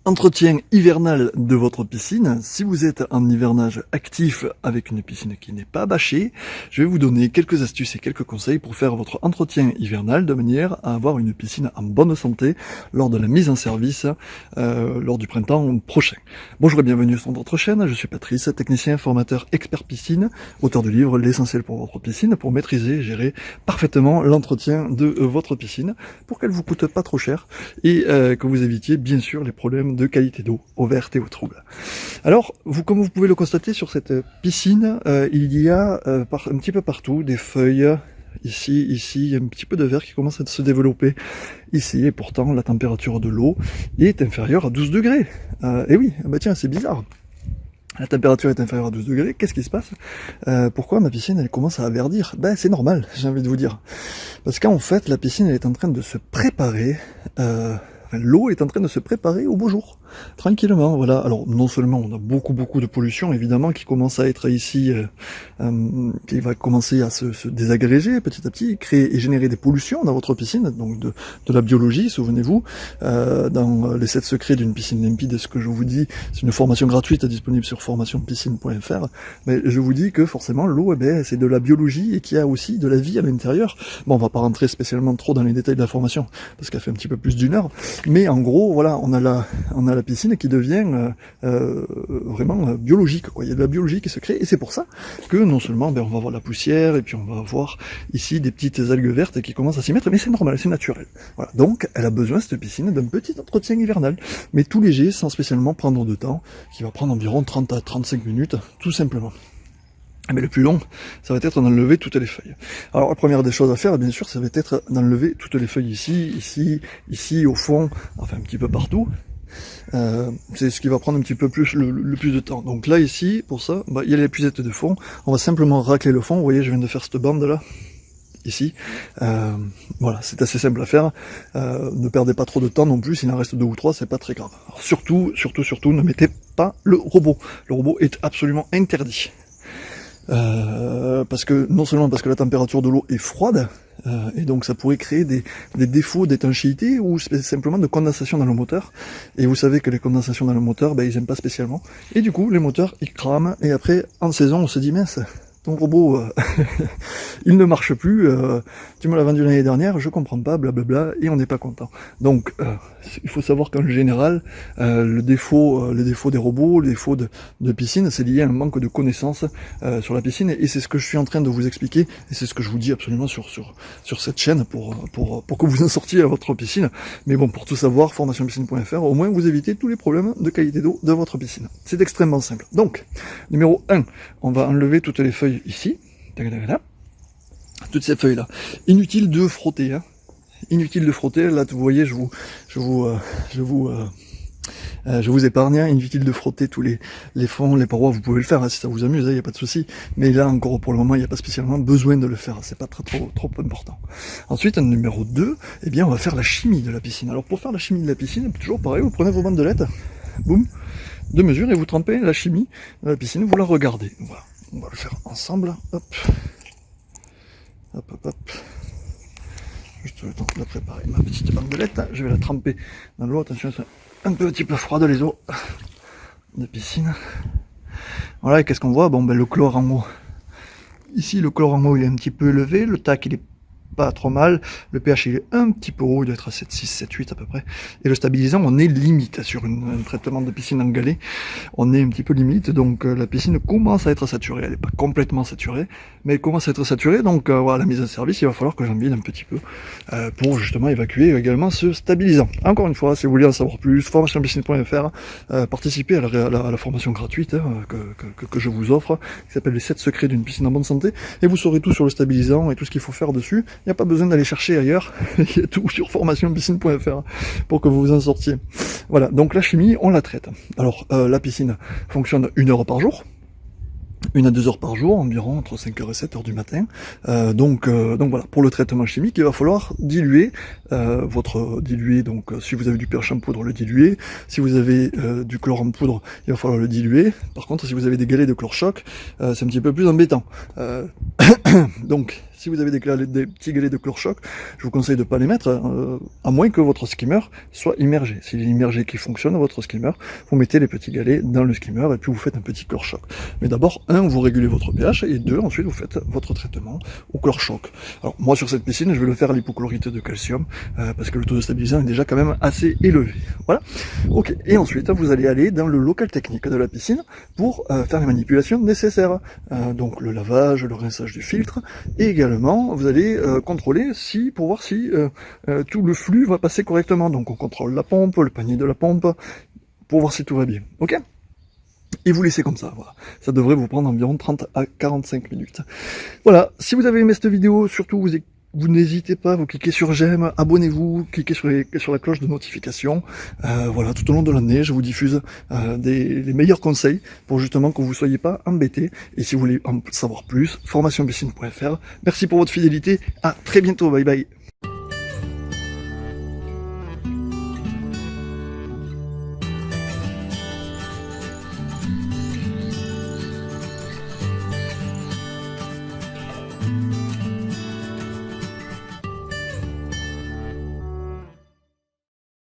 Entretien hivernal de votre piscine. Si vous êtes en hivernage actif avec une piscine qui n'est pas bâchée, je vais vous donner quelques astuces et quelques conseils pour faire votre entretien hivernal de manière à avoir une piscine en bonne santé lors de la mise en service lors du printemps prochain. Bonjour et bienvenue sur votre chaîne, je suis Patrice, technicien, formateur, expert piscine, auteur du livre L'essentiel pour votre piscine, pour maîtriser et gérer parfaitement l'entretien de votre piscine, pour qu'elle vous coûte pas trop cher et que vous évitiez bien sûr les problèmes de qualité d'eau, eau verte et eau trouble. Alors, comme vous pouvez le constater sur cette piscine, il y a un petit peu partout des feuilles, ici, il y a un petit peu de verre qui commence à se développer ici, et pourtant la température de l'eau est inférieure à 12 degrés. Et oui, bah tiens, c'est bizarre. La température est inférieure à 12 degrés, qu'est-ce qui se passe? Pourquoi ma piscine elle commence à verdir? Ben c'est normal, j'ai envie de vous dire. Parce qu'en fait, la piscine elle est en train de se préparer, l'eau est en train de se préparer au beau jour, tranquillement, voilà. Alors non seulement on a beaucoup de pollution évidemment qui commence à être ici, qui va commencer à se désagréger petit à petit, créer et générer des pollutions dans votre piscine, donc de la biologie, souvenez-vous, dans les 7 secrets d'une piscine limpide, ce que je vous dis, c'est une formation gratuite disponible sur formationpiscine.fr, mais je vous dis que forcément l'eau, c'est de la biologie et qu'il y a aussi de la vie à l'intérieur. Bon, on va pas rentrer spécialement trop dans les détails de la formation, parce qu'elle fait un petit peu plus d'1 heure, mais en gros, voilà, on a la piscine qui devient vraiment biologique, quoi. Il y a de la biologie qui se crée, et c'est pour ça que non seulement on va avoir la poussière, et puis on va avoir ici des petites algues vertes qui commencent à s'y mettre, mais c'est normal, c'est naturel. Voilà. Donc, elle a besoin, cette piscine, d'un petit entretien hivernal, mais tout léger, sans spécialement prendre de temps, qui va prendre environ 30 à 35 minutes, tout simplement. Mais le plus long, ça va être d'enlever toutes les feuilles. Alors la première des choses à faire, bien sûr, ça va être d'enlever toutes les feuilles ici, au fond, enfin un petit peu partout. C'est ce qui va prendre un petit peu plus le plus de temps. Donc là, ici, pour ça, il y a les puisettes de fond. On va simplement racler le fond. Vous voyez, je viens de faire cette bande là, ici. Voilà, c'est assez simple à faire. Ne perdez pas trop de temps non plus. S'il en reste 2 ou 3, c'est pas très grave. Alors, surtout, ne mettez pas le robot. Le robot est absolument interdit. Parce que non seulement parce que la température de l'eau est froide, et donc ça pourrait créer des défauts d'étanchéité ou simplement de condensation dans le moteur. Et vous savez que les condensations dans le moteur, ils aiment pas spécialement. Et du coup, les moteurs, ils crament. Et après, en saison, on se dit, mince, ton robot, il ne marche plus, tu me l'as vendu l'année dernière, je comprends pas, blablabla, et on n'est pas content. Donc, il faut savoir qu'en général, le défaut des robots, le défaut de piscine, c'est lié à un manque de connaissances sur la piscine, et c'est ce que je suis en train de vous expliquer, et c'est ce que je vous dis absolument sur cette chaîne pour que vous en sortiez à votre piscine. Mais bon, pour tout savoir, formationpiscine.fr, au moins vous évitez tous les problèmes de qualité d'eau de votre piscine. C'est extrêmement simple. Donc, numéro 1, on va enlever toutes les feuilles ici, toutes ces feuilles là, inutile de frotter, hein. Inutile de frotter, là vous voyez, je vous épargne, hein. Inutile de frotter tous les fonds, les parois, vous pouvez le faire, hein, si ça vous amuse, il n'y a pas de souci, mais là encore pour le moment il n'y a pas spécialement besoin de le faire, c'est pas trop important. Ensuite, numéro 2, on va faire la chimie de la piscine. Alors pour faire la chimie de la piscine, toujours pareil, vous prenez vos bandelettes, boum, de mesure, et vous trempez la chimie de la piscine, vous la regardez, voilà. On va le faire ensemble, hop. Juste le temps de préparer ma petite bandelette, je vais la tremper dans l'eau, attention, c'est un petit peu froide les eaux de piscine. Voilà, et qu'est-ce qu'on voit? Bon, le chlore en haut. Ici, le chlore en haut, il est un petit peu élevé, le TAC, il est pas trop mal, le pH il est un petit peu haut, il doit être à 7,6, 7,8 à peu près, et le stabilisant on est limite sur un traitement de piscine en galet, on est un petit peu limite, donc la piscine commence à être saturée, elle n'est pas complètement saturée, mais elle commence à être saturée, donc voilà, la mise en service, il va falloir que j'en vide un petit peu, pour justement évacuer également ce stabilisant. Encore une fois, si vous voulez en savoir plus, formationpiscine.fr, participez à la formation gratuite que je vous offre, qui s'appelle les 7 secrets d'une piscine en bonne santé, et vous saurez tout sur le stabilisant et tout ce qu'il faut faire dessus. Il n'y a pas besoin d'aller chercher ailleurs, il y a tout sur formationpiscine.fr pour que vous vous en sortiez. Voilà, donc la chimie, on la traite. Alors, la piscine fonctionne 1 heure par jour, 1 à 2 heures par jour, environ entre 5h et 7h du matin. Donc voilà, pour le traitement chimique, il va falloir diluer votre dilué. Donc si vous avez du pH en poudre, le diluer. Si vous avez du chlore en poudre, il va falloir le diluer. Par contre, si vous avez des galets de chlore choc, c'est un petit peu plus embêtant. Donc, si vous avez des petits galets de chlore-choc, je vous conseille de ne pas les mettre, à moins que votre skimmer soit immergé. S'il est immergé qui fonctionne, votre skimmer, vous mettez les petits galets dans le skimmer et puis vous faites un petit chlore-choc. Mais d'abord, vous régulez votre pH et ensuite vous faites votre traitement au chlore-choc. Alors moi sur cette piscine, je vais le faire à l'hypochlorite de calcium parce que le taux de stabilisant est déjà quand même assez élevé. Voilà. Ok. Et ensuite, vous allez aller dans le local technique de la piscine pour faire les manipulations nécessaires. Donc le lavage, le rinçage du filtre et également vous allez contrôler pour voir si tout le flux va passer correctement. Donc on contrôle la pompe, le panier de la pompe, pour voir si tout va bien. Ok ? Et vous laissez comme ça, voilà. Ça devrait vous prendre environ 30 à 45 minutes. Voilà, si vous avez aimé cette vidéo, surtout vous n'hésitez pas, vous cliquez sur j'aime, abonnez-vous, cliquez sur la cloche de notification. Voilà, tout au long de l'année, je vous diffuse les meilleurs conseils pour justement que vous ne soyez pas embêtés. Et si vous voulez en savoir plus, formationpiscine.fr. Merci pour votre fidélité, à très bientôt, bye bye.